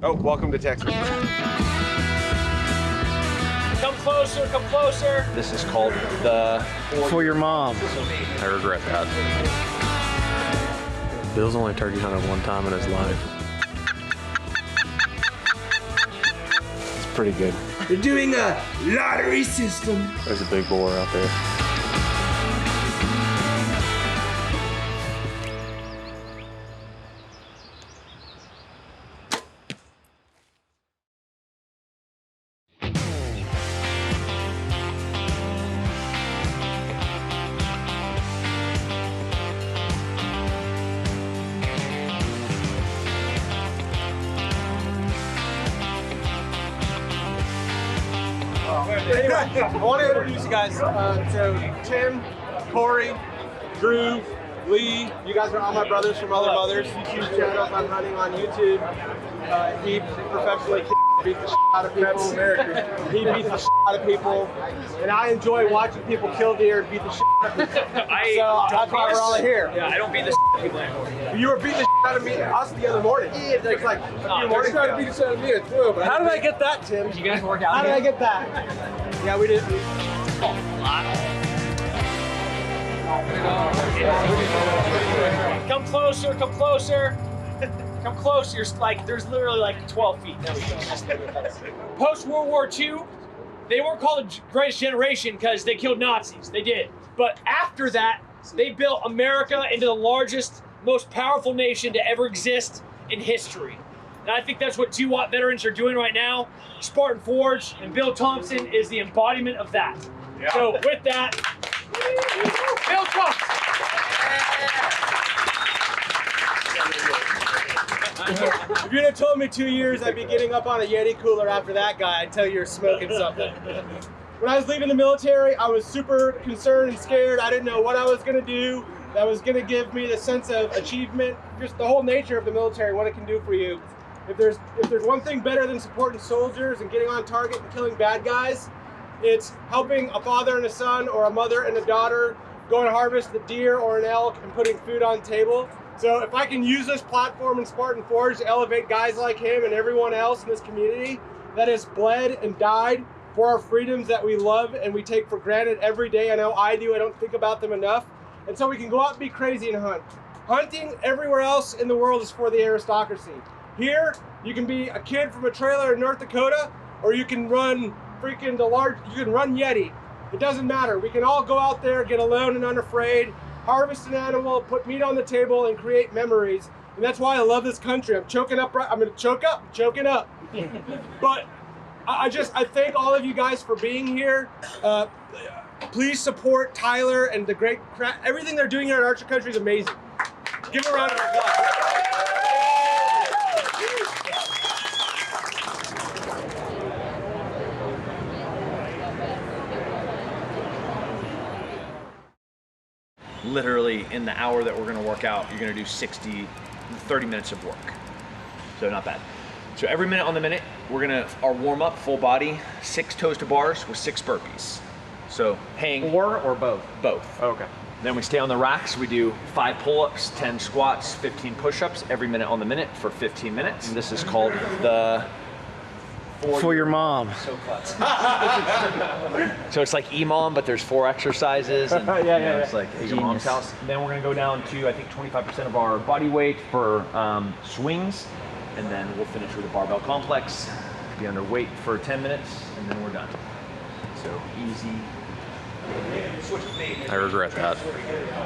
Oh, welcome to Texas. Come closer, come closer. This is called the... For your mom. I regret that. Bill's only turkey hunted one time in his life. It's pretty good. They're doing a lottery system. There's a big boar out there. Anyway, I want to introduce you guys. So Tim, Corey, Drew, Lee, you guys are all my brothers from other mothers. YouTube channels I'm running on YouTube. He professionally beats the shit out of people. He beats the shit out of people. And I enjoy watching people kill deer and beat the shit out of people. So that's why we're all here. Yeah, I don't beat the shit out of people anymore. You were beating the shit out of me us the other morning. Yeah, it's like a few mornings trying to beat the shit out of me too. But how did I get that, Tim? You guys work out How did I get that? Yeah, we did. Come closer, come closer. Come closer. There's literally like 12 feet. There we go. Post World War II, they weren't called the greatest generation because they killed Nazis. They did. But after that, they built America into the largest, most powerful nation to ever exist in history. And I think that's what 2-Watt veterans are doing right now. Spartan Forge and Bill Thompson is the embodiment of that. Yeah. So with that, Bill Thompson. If you'd have told me 2 years I'd be getting up on a Yeti cooler after that guy, I'd tell you you're smoking something. When I was leaving the military, I was super concerned and scared. I didn't know what I was gonna do that was gonna give me the sense of achievement, just the whole nature of the military, what it can do for you. If there's one thing better than supporting soldiers and getting on target and killing bad guys, it's helping a father and a son or a mother and a daughter go and harvest the deer or an elk and putting food on the table. So if I can use this platform in Spartan Forge to elevate guys like him and everyone else in this community that has bled and died for our freedoms that we love and we take for granted every day. I know I do, I don't think about them enough. And so we can go out and be crazy and hunt. Hunting everywhere else in the world is for the aristocracy. Here, you can be a kid from a trailer in North Dakota, or you can run freaking you can run Yeti. It doesn't matter. We can all go out there, get alone and unafraid, harvest an animal, put meat on the table, and create memories. And that's why I love this country. I'm choking up, I'm gonna choke up, I'm choking up. But I thank all of you guys for being here. Please support Tyler and the great everything they're doing here at Archery Country is amazing. Give them a round of applause. Literally in the hour that we're gonna work out, you're gonna do 30 minutes of work. So not bad. So every minute on the minute, our warm up, full body, 6 toes to bars with 6 burpees. So hang. 4 or both? Both. Okay. Then we stay on the racks. We do 5 pull-ups, 10 squats, 15 push-ups every minute on the minute for 15 minutes. And this is called the... For your mom. So clutch. So it's like EMOM, but there's 4 exercises. And, yeah. It's like at your mom's house. And then we're gonna go down to, I think, 25% of our body weight for swings. And then we'll finish with a barbell complex. Be under weight for 10 minutes, and then we're done. So easy. I regret that.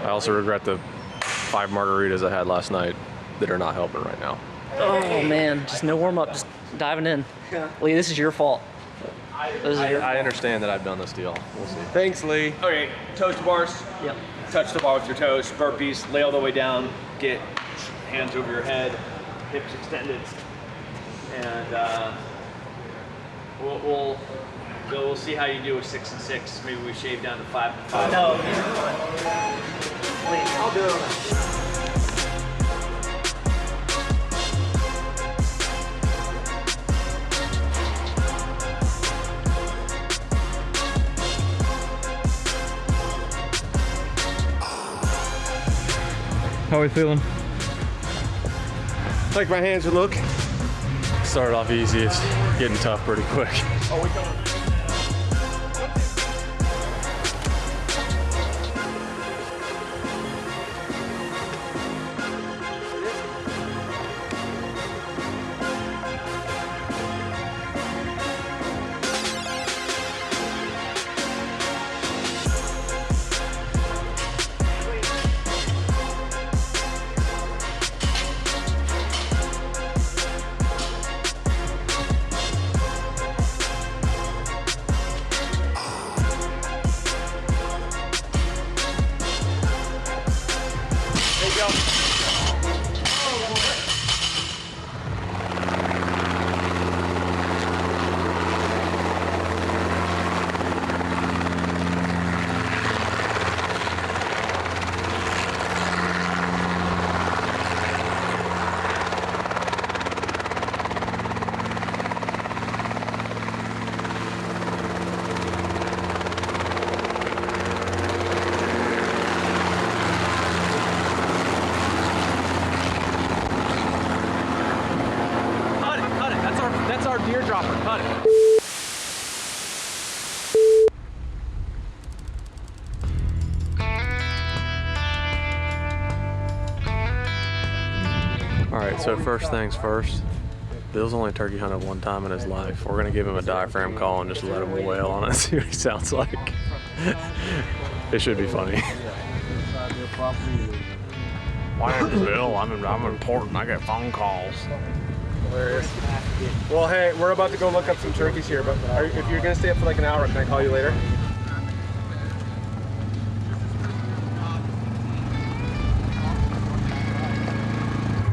I also regret the 5 margaritas I had last night that are not helping right now. Oh man, just no warm up, just diving in. Lee, this is your fault. I understand that I've done this deal. We'll see. Thanks, Lee. Okay, toes to bars. Yep. Touch the bar with your toes. Burpees. Lay all the way down. Get hands over your head. Hips extended. And we'll see how you do with 6 and 6. Maybe we shave down to 5 and 5. No. Wait, I'll do it. How are we feeling? Like my hands would look. Started off easy, it's getting tough pretty quick. That's our deer dropper. Cut it. All right, so first things first. Bill's only turkey hunted one time in his life. We're gonna give him a diaphragm call and just let him wail on it and see what he sounds like. It should be funny. My name's Bill. I'm important. I get phone calls. Hilarious. Well, hey, we're about to go look up some turkeys here, but if you're gonna stay up for like an hour, can I call you later?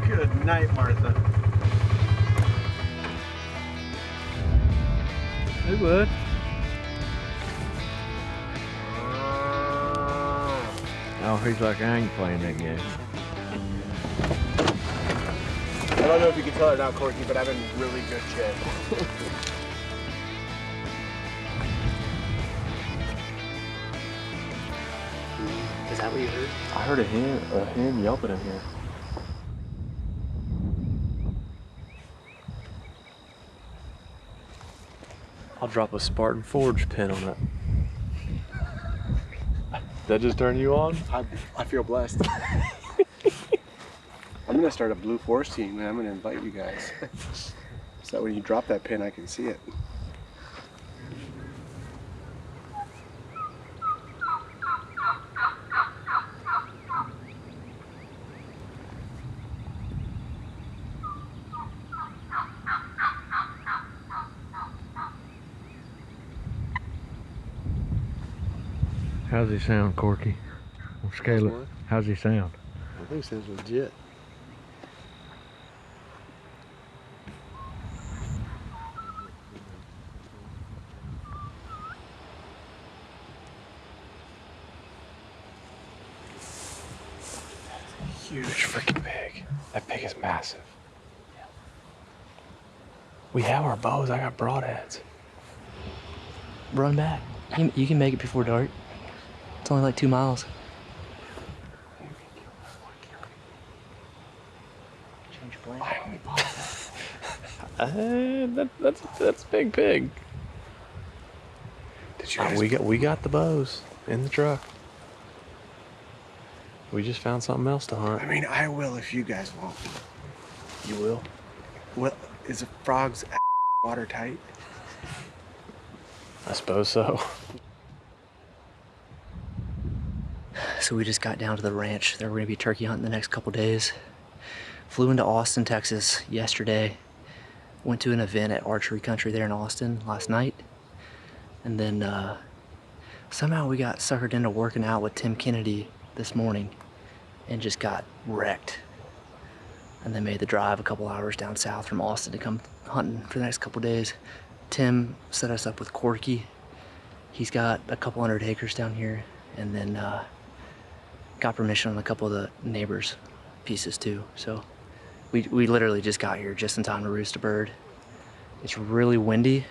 Good night, Martha. Hey, bud. Oh, he's like, I ain't playing that game. I don't know if you can tell or not, Corky, but I'm in really good shape. Is that what you heard? I heard a hen yelping in here. I'll drop a Spartan Forge pin on it. That just turn you on? I feel blessed. I'm gonna start a Blue Force team, and I'm gonna invite you guys. So when you drop that pin, I can see it. How's he sound, Corky? On scale it. How's he sound? I think it sounds legit. Huge freaking pig. That pig is massive. We have our bows. I got broadheads. Run back. You can make it before dark. It's only like 2 miles. Change your plan. That's a big pig. Did you guys... we got the bows in the truck. We just found something else to hunt. I mean, I will if you guys won't. You will? Well, is a frog's watertight? I suppose so. So we just got down to the ranch. They're going to be turkey hunting the next couple days. Flew into Austin, Texas yesterday. Went to an event at Archery Country there in Austin last night. And then somehow we got suckered into working out with Tim Kennedy this morning and just got wrecked. And then made the drive a couple hours down south from Austin to come hunting for the next couple days. Tim set us up with Corky. He's got a couple 100 acres down here, and then got permission on a couple of the neighbors' pieces too. So we literally just got here just in time to roost a bird. It's really windy,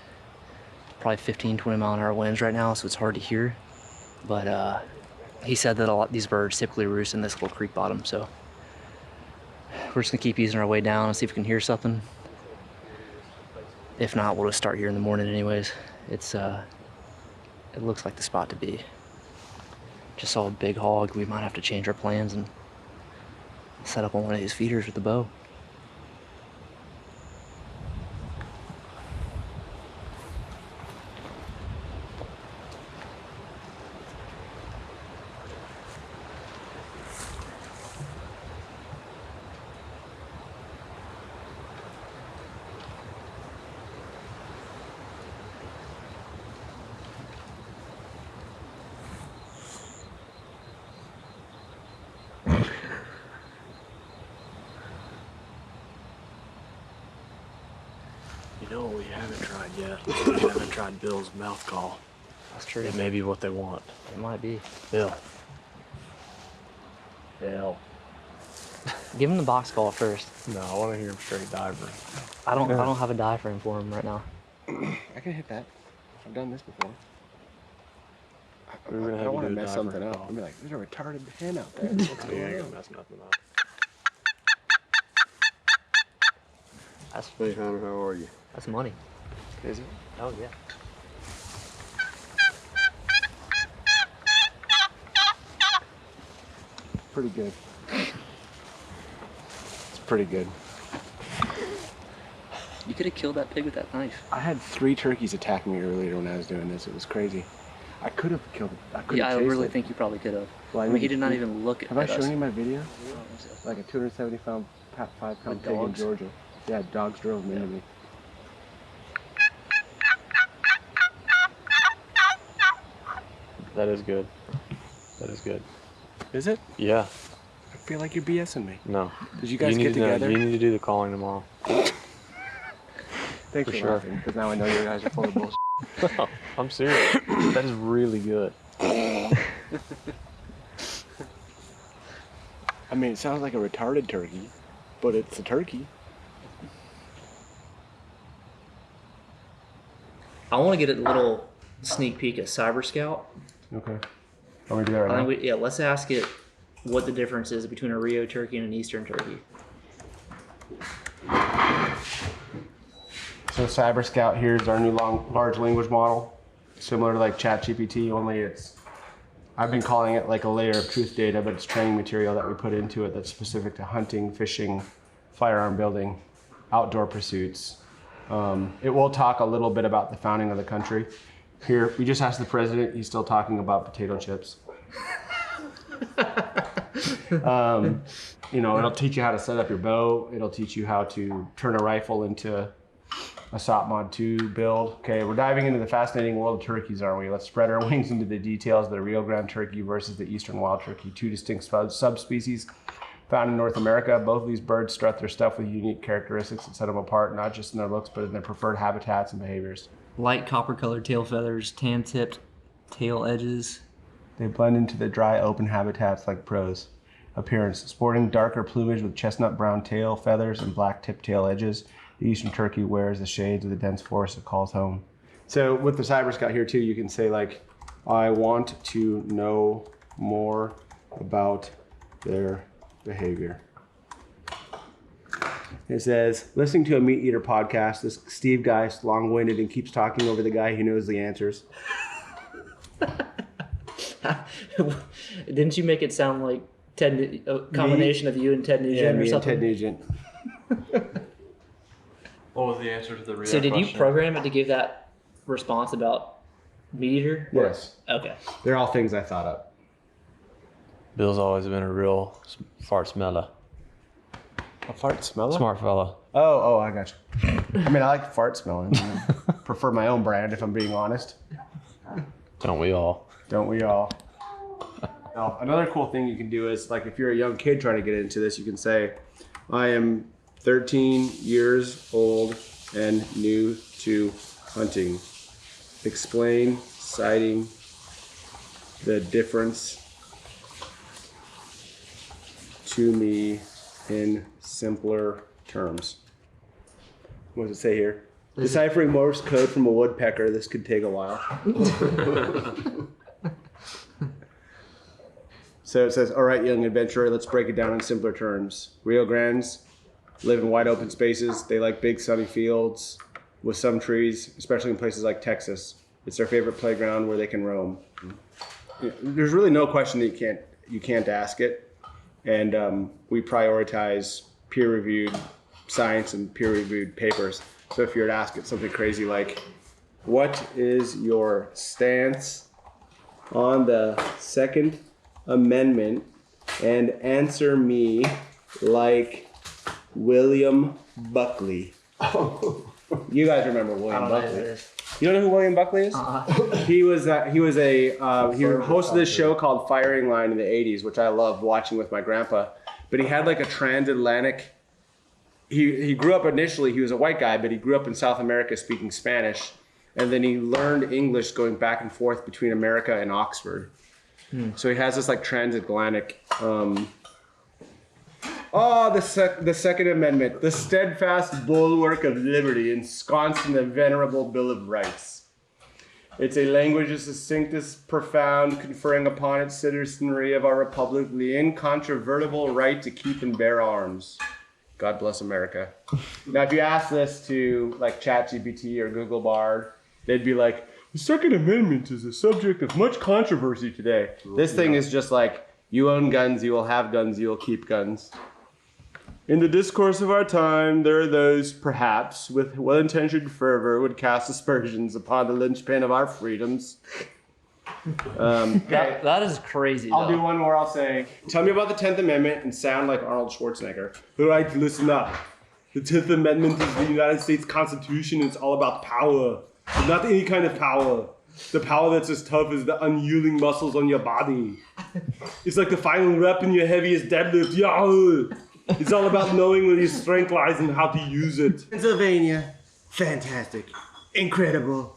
probably 15-20 mile an hour winds right now, so it's hard to hear. But he said that a lot these birds typically roost in this little creek bottom, so we're just gonna keep easing our way down and see if we can hear something. If not, we'll just start here in the morning anyways. It looks like the spot to be. Just saw a big hog. We might have to change our plans and set up on one of these feeders with the bow. You know what we haven't tried yet? We haven't tried Bill's mouth call. That's true. It may be what they want. It might be. Bill. Bill. Give him the box call first. No, I want to hear him straight diver. I don't have a diaphragm for him right now. I can hit that. I've done this before. We were gonna I have don't you want to do a mess diver something up. call. I'll be like, there's a retarded hen out there. What's You going ain't on? gonna mess nothing up. That's Hey Hunter, how are you? that's money. Is it? Oh yeah. Pretty good. It's pretty good. You could have killed that pig with that knife. I had 3 turkeys attack me earlier when I was doing this. It was crazy. I could have killed it. I could Yeah, have I chased really it. think you probably could have. Well, I mean, he did not even look at Have I us. shown you my video? Like a 270-pound, 5-pound With pig in dogs? Georgia. Yeah, dogs drove him into me. That is good. That is good. Is it? Yeah. I feel like you're BSing me. No. Did you guys need get to know- together? you need to do the calling tomorrow. Thanks for for sure. laughing, because now I know you guys are full of bullshit. No, I'm serious. That is really good. I mean, it sounds like a retarded turkey, but it's a turkey. I want to get a little sneak peek at Cyber Scout. Okay. Are we do that right I now? think let's ask it what the difference is between a Rio turkey and an Eastern turkey. So Cyber Scout here is our new large language model, similar to like ChatGPT, only I've been calling it like a layer of truth data, but it's training material that we put into it that's specific to hunting, fishing, firearm building, outdoor pursuits. It will talk a little bit about the founding of the country. Here, we just asked the president, he's still talking about potato chips. You know, it'll teach you how to set up your bow. It'll teach you how to turn a rifle into a SOP Mod 2 build. Okay, we're diving into the fascinating world of turkeys, aren't we? Let's spread our wings into the details of the Rio Grande turkey versus the Eastern wild turkey, 2 distinct subspecies found in North America. Both of these birds strut their stuff with unique characteristics that set them apart, not just in their looks, but in their preferred habitats and behaviors. Light copper colored tail feathers, tan tipped tail edges. They blend into the dry, open habitats like pros. Appearance, sporting darker plumage with chestnut brown tail feathers and black tipped tail edges. The Eastern turkey wears the shades of the dense forest it calls home. So with the Cyber Scout here too, you can say like, I want to know more about their behavior. It says, listening to a meat eater podcast, this Steve guy is long-winded and keeps talking over the guy who knows the answers. Didn't you make it sound like a combination of you and Ted Nugent Yeah, or me and something? Ted Nugent. What was the answer to the real So did you question? program it to give that response about meat eater? Yes. Okay. They're all things I thought up. Bill's always been a real fart smeller. A fart smeller? Smart fella. Oh, I got you. I mean, I like fart smelling. You know. Prefer my own brand, if I'm being honest. Don't we all? Don't we all? Now, another cool thing you can do is, like, if you're a young kid trying to get into this, you can say, I am 13 years old and new to hunting. Explain citing the difference to me in simpler terms. What does it say here? Deciphering Morse code from a woodpecker. This could take a while. So it says, all right, young adventurer, let's break it down in simpler terms. Rio Grandes live in wide open spaces. They like big sunny fields, with some trees, especially in places like Texas. It's their favorite playground where they can roam. There's really no question that you can't ask it. And we prioritize peer-reviewed science and peer-reviewed papers. So if you were to ask it something crazy like, what is your stance on the Second Amendment? And answer me like William Buckley. You guys remember William Buckley? You don't know who William Buckley is? He hosted this show called Firing Line in the 80s, which I loved watching with my grandpa. But he had like a transatlantic. He grew up initially. He was a white guy, but he grew up in South America speaking Spanish, and then he learned English going back and forth between America and Oxford. So he has this like transatlantic. The Second Amendment, the steadfast bulwark of liberty ensconced in the venerable Bill of Rights. It's a language as distinct as profound, conferring upon its citizenry of our republic the incontrovertible right to keep and bear arms. God bless America. Now, if you ask this to like ChatGPT or Google Bard, they'd be like, the Second Amendment is a subject of much controversy today. This thing is just like, you own guns, you will have guns, you will keep guns. In the discourse of our time, there are those, perhaps, with well-intentioned fervor, would cast aspersions upon the linchpin of our freedoms. That is crazy. I'll do one more. I'll say, tell me about the 10th Amendment and sound like Arnold Schwarzenegger. All right, listen up. The 10th Amendment is the United States Constitution. It's all about power. Not any kind of power. The power that's as tough as the unyielding muscles on your body. It's like the final rep in your heaviest deadlift. Yahoo! It's all about knowing where your strength lies and how to use it. Pennsylvania, fantastic, incredible.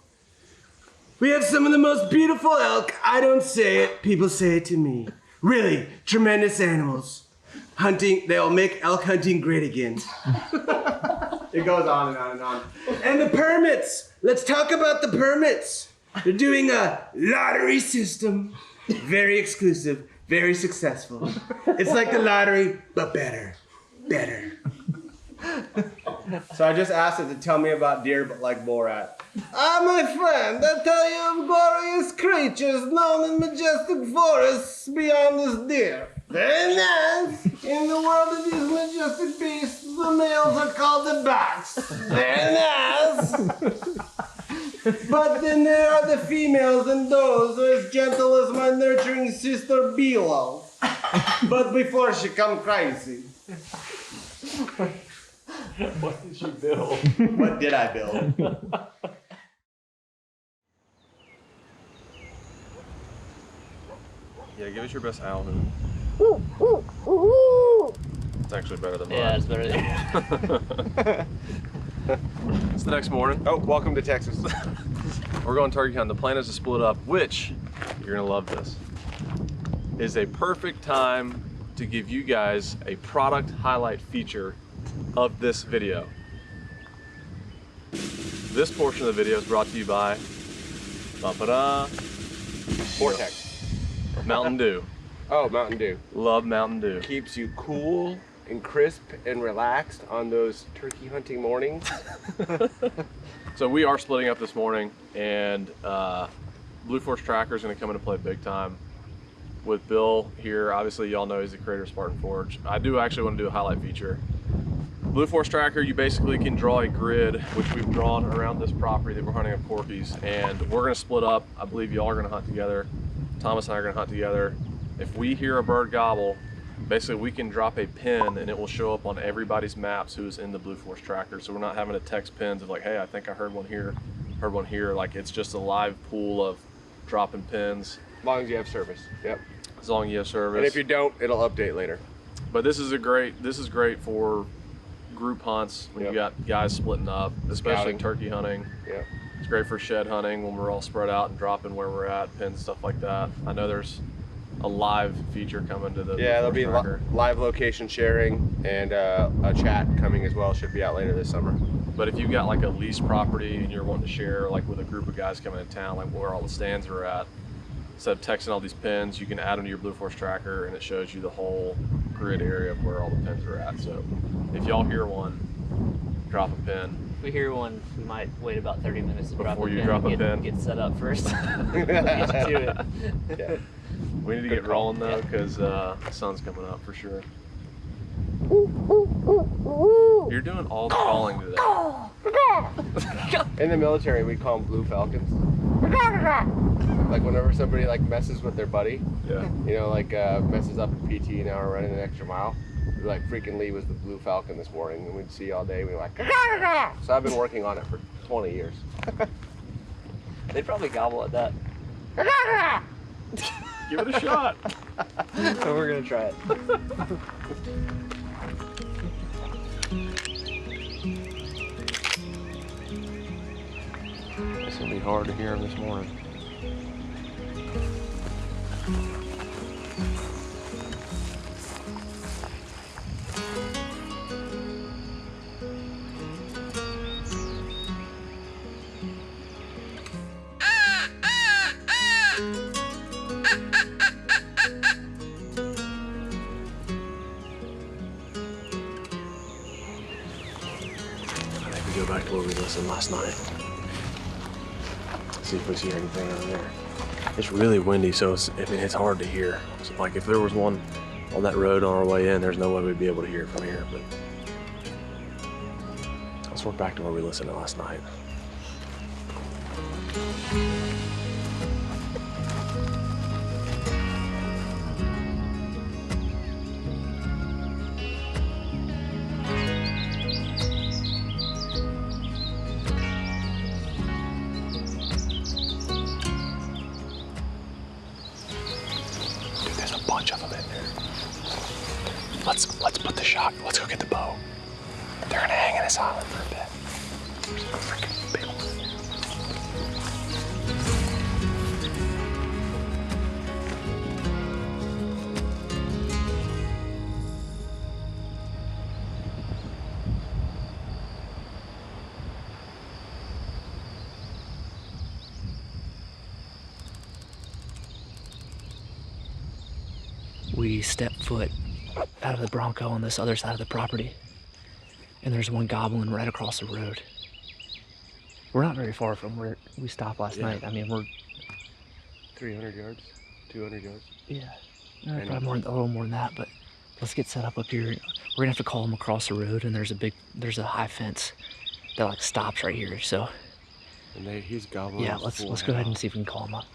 We have some of the most beautiful elk. I don't say it, people say it to me. Really, tremendous animals. Hunting, they'll make elk hunting great again. It goes on and on and on. And the permits. Let's talk about the permits. They're doing a lottery system. Very exclusive, very successful. It's like the lottery, but better. Better. So I just asked it to tell me about deer, but like Borat. My friend, I tell you of glorious creatures known in majestic forests beyond this deer. Very nice. In the world of these majestic beasts, the males are called the bats. Very nice. But then there are the females, and those are as gentle as my nurturing sister Bilo. But before she come crazy. What did you build? What did I build? Yeah, give us your best owl hoot. It's actually better than mine. Yeah, it's better than It's the next morning. Oh, welcome to Texas. We're going turkey hunting. The plan is to split up, which, you're gonna love this, is a perfect time to give you guys a product highlight feature of this video. This portion of the video is brought to you by Vortex. Mountain Dew. Oh, Mountain Dew. Love Mountain Dew. Keeps you cool and crisp and relaxed on those turkey hunting mornings. So we are splitting up this morning, and Blue Force Tracker is going to come into play big time with Bill here. Obviously, y'all know he's the creator of Spartan Forge. I do actually want to do a highlight feature. Blue Force Tracker, you basically can draw a grid, which we've drawn around this property that we're hunting of corkies, and we're going to split up. I believe y'all are going to hunt together. Thomas and I are going to hunt together. If we hear a bird gobble, basically we can drop a pin and it will show up on everybody's maps who's in the Blue Force Tracker. So we're not having to text pins of like, hey, I think I heard one here, heard one here. Like, it's just a live pool of dropping pins. As long as you have service. Yep. As long as you have service. And if you don't, it'll update later. But this is great for group hunts when you got guys splitting up, especially turkey hunting. Yeah. It's great for shed hunting when we're all spread out and dropping where we're at, pins, stuff like that. I know there's a live feature coming to the there'll be live location sharing and a chat coming as well. Should be out later this summer. But if you've got like a leased property and you're wanting to share like with a group of guys coming to town, like where all the stands are at, instead of texting all these pins, you can add them to your Blue Force Tracker and it shows you the whole grid area of where all the pins are at. So if y'all hear one, drop a pin. If we hear one, we might wait about 30 minutes to Before you drop a pin. Get set up first. Get to it. Yeah. We need to get rolling though, because the sun's coming up for sure. You're doing all the calling today. In the military, we call them blue falcons. Like whenever somebody like messes with their buddy, Yeah. you know, like messes up a PT now or running an extra mile. Like freaking Lee was the blue falcon this morning, and we'd see all day. We'd be like, so I've been working on it for 20 years. They'd probably gobble at that. Give it a shot. So we're gonna try it. It's gonna be hard to hear him this morning. I think we go back to where we listened last night. See if we see anything over there. It's really windy, so it's hard to hear. So, like if there was one on that road on our way in, there's no way we'd be able to hear it from here. But let's work back to where we listened to last night. There's a bunch of them in there. Let's put the shot. Let's go get the bow. They're gonna hang in this island for a bit. There's a freaking big one. We step foot out of the Bronco on this other side of the property, and there's one gobbling right across the road. We're not very far from where we stopped last night. I mean, we're 300 yards, 200 yards. yeah, probably a little more than that. But let's get set up here. We're gonna have to call them across the road, and there's a high fence that like stops right here. So And he's gobbling. yeah, let's go ahead and see if we can call them up.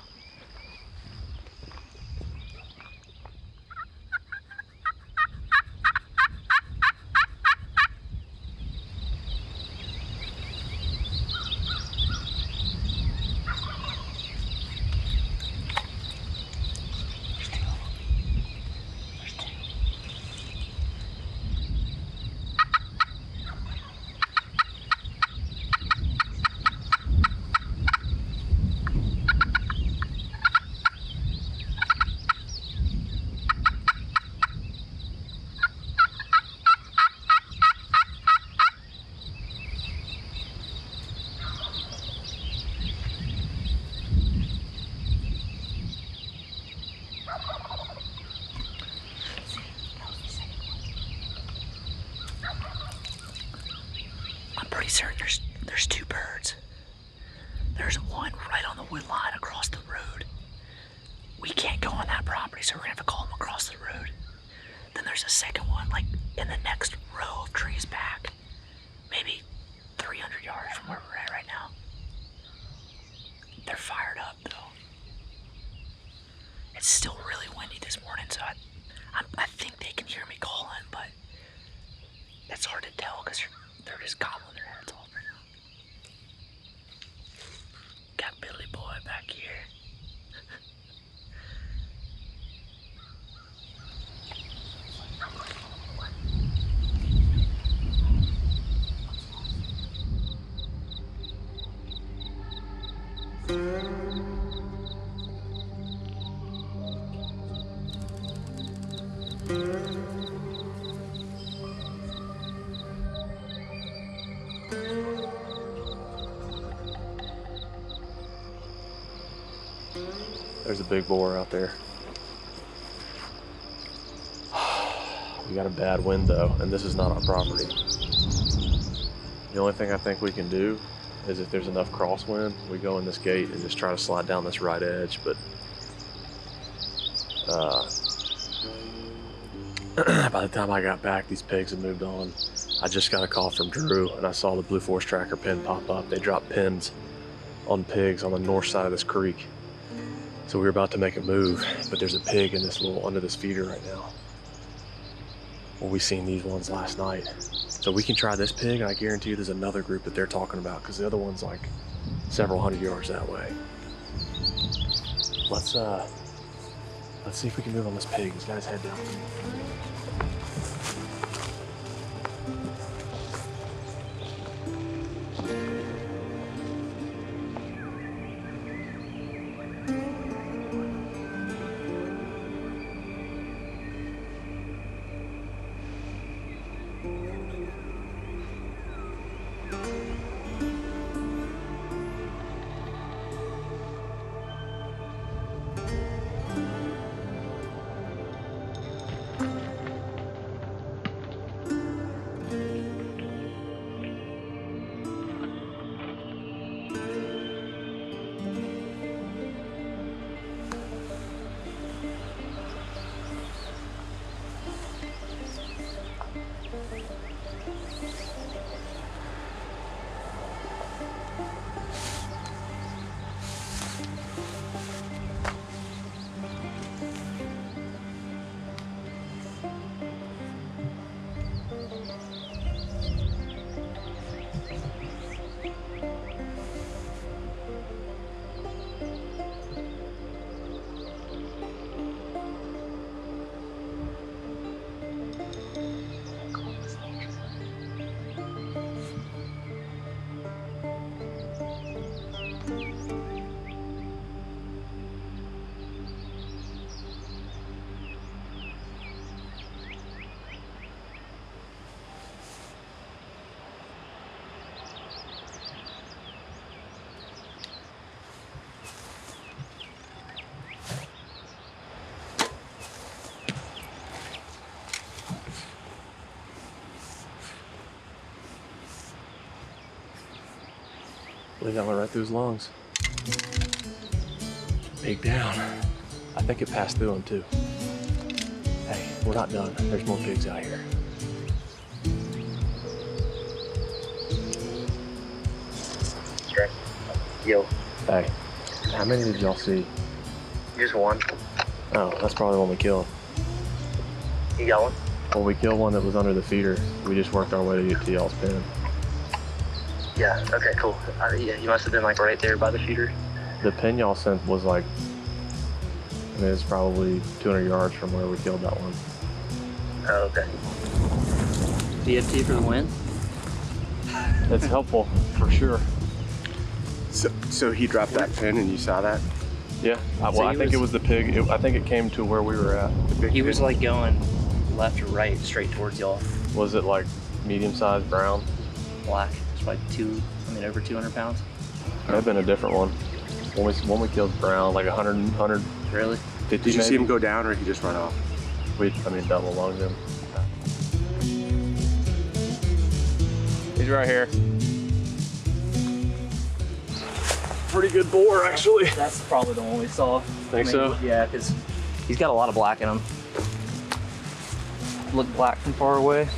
I'm pretty certain there's two birds. There's one right on the wood line across the road. We can't go on that property, so we're gonna have to call them across the road. Then there's a second one, like in the next row of trees back, maybe 300 yards from where we're at right now. They're fired up though. It's still really windy this morning, so I think they can hear me calling, but it's hard to tell because they're just gobbling their heads off right now. Got Billy Boy back here. There's a big boar out there. We got a bad wind though, and this is not our property. The only thing I think we can do is if there's enough crosswind, we go in this gate and just try to slide down this right edge. But by the time I got back, these pigs had moved on. I just got a call from Drew and I saw the Blue Forest Tracker pin pop up. They dropped pins on pigs on the north side of this creek. So we were about to make a move, but there's a pig in this under this feeder right now. Well, we seen these ones last night. So we can try this pig, and I guarantee you there's another group that they're talking about, because the other one's like several hundred yards that way. Let's see if we can move on this pig. He's got his head down. I believe that went right through his lungs. Pig down. I think it passed through him too. Hey, we're not done. There's more pigs out here. Yo. Hey, how many did y'all see? Just one. Oh, that's probably the one we killed. You got one? Well, we killed one that was under the feeder. We just worked our way to get to y'all's pen. Yeah, okay, cool. Yeah, you must have been like right there by the feeder. The pen y'all sent was like, I mean, it's probably 200 yards from where we killed that one. Oh, okay. DFT for the win? It's helpful, for sure. So he dropped that pin and you saw that? Yeah, I think it was the pig. I think it came to where we were at. He was like going left or right, straight towards y'all. Was it like medium-sized brown? Black. It's like over 200 pounds. Might have been a different one. When we killed brown, like 100. Really? 50 Did you maybe? see him go down or he just run off? Double lunged him. He's right here. Pretty good boar, actually. That's probably the one we saw. Think so? Yeah, because he's got a lot of black in him. Look black from far away.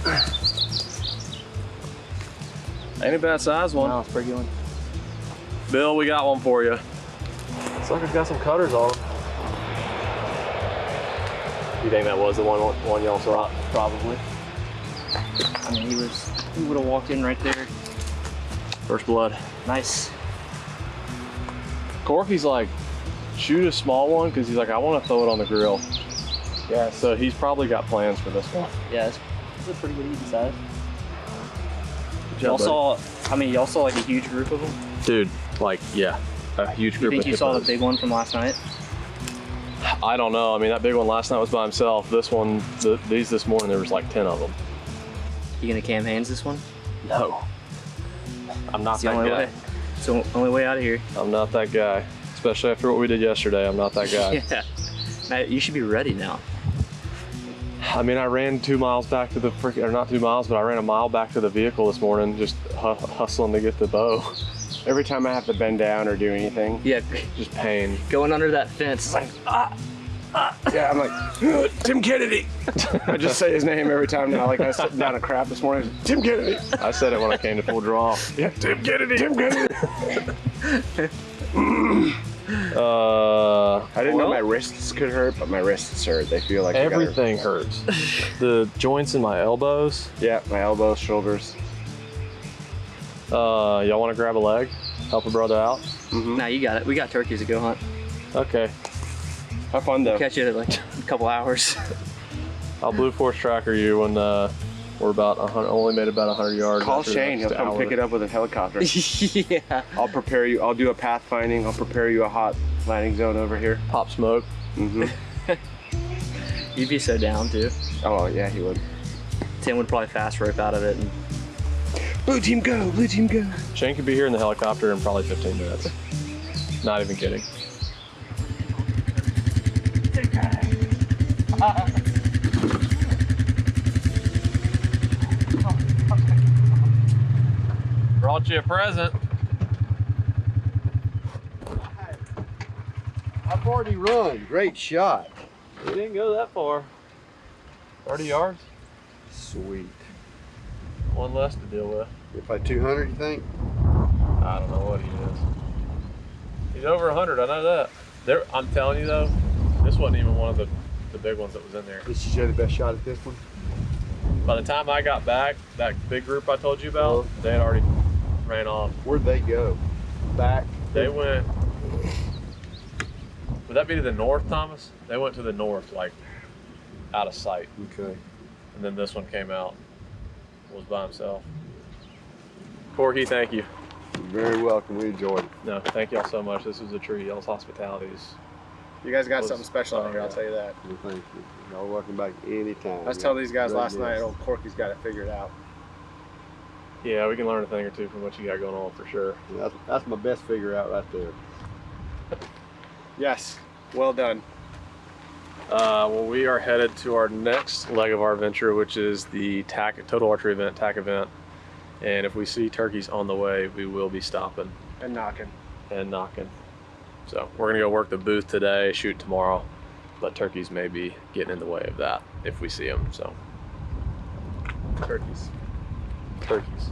Ain't a bad size one. No, it's a pretty good one. Bill, we got one for you. Sucker's got some cutters on him. You think that was the one y'all saw? Probably. I mean, he would have walked in right there. First blood. Nice. Corky's like, shoot a small one, because he's like, I want to throw it on the grill. Yeah, so he's probably got plans for this one. Yeah, it's a pretty good eating size. Y'all saw like a huge group of them? Dude, like, yeah, a huge You group think of you saw the hippos. big one from last night? I don't know. I mean, that big one last night was by himself. This one, these this morning, there was like 10 of them. You gonna Cam Haynes this one? No. I'm not It's the that only guy. way. It's the only way out of here. I'm not that guy. Especially after what we did yesterday, I'm not that guy. Yeah. Now, you should be ready now. I mean, I ran 2 miles back to the or not 2 miles, but I ran a mile back to the vehicle this morning, just hustling to get the bow. Every time I have to bend down or do anything, Yeah, Just pain. going under that fence. It's like, yeah, I'm like, Tim Kennedy. I just say his name every time now. Like I was sitting down a crap this morning. Tim Kennedy. I said it when I came to full draw. Yeah, Tim Kennedy. Tim Kennedy. I didn't know my wrists could hurt, but my wrists hurt. They feel like Everything hurts. The joints in my elbows. Yeah, my elbows, shoulders. Y'all want to grab a leg? Help a brother out? nah, you got it. We got turkeys to go hunt. Okay. Have fun though. Catch you in like a couple hours. I'll Blue Force tracker you when we're about 100, only made about 100 yards. Call after the Shane. He'll next come hour. pick it up with a helicopter. Yeah. I'll prepare you. I'll do a pathfinding. I'll prepare you a hot landing zone over here. Pop smoke. Mm-hmm. You'd be so down too. Oh yeah, he would. Tim would probably fast rope out of it. And Blue team go. Blue team go. Shane could be here in the helicopter in probably 15 minutes. Not even kidding. Brought you a present. I've already run. Great shot. We didn't go that far. 30 yards. Sweet. One less to deal with. If I 200, you think? I don't know what he is. He's over 100, I know that. I'm telling you though, this wasn't even one of the big ones that was in there. This is your best shot at this one? By the time I got back, that big group I told you about, they had already ran off. Where'd they go? Back? They went, would that be to the north, Thomas? They went to the north, like out of sight. Okay. And then this one came out, was by himself. Corky, thank you. You're very welcome. We enjoyed it. No, thank y'all so much. This was a treat. Y'all's hospitality is. You guys got Was- something special in here. I'll tell you that. Well, thank you. Y'all welcome back anytime. I was telling these guys Great last night. guests. Old Corky's got it figured out. Yeah, we can learn a thing or two from what you got going on for sure. That's my best figure out right there. Yes. Well done. Well, we are headed to our next leg of our adventure, which is the total archery event, TAC event. And if we see turkeys on the way, we will be stopping And knocking. and knocking. So we're gonna go work the booth today, shoot tomorrow, but turkeys may be getting in the way of that if we see them. So Turkeys. turkeys.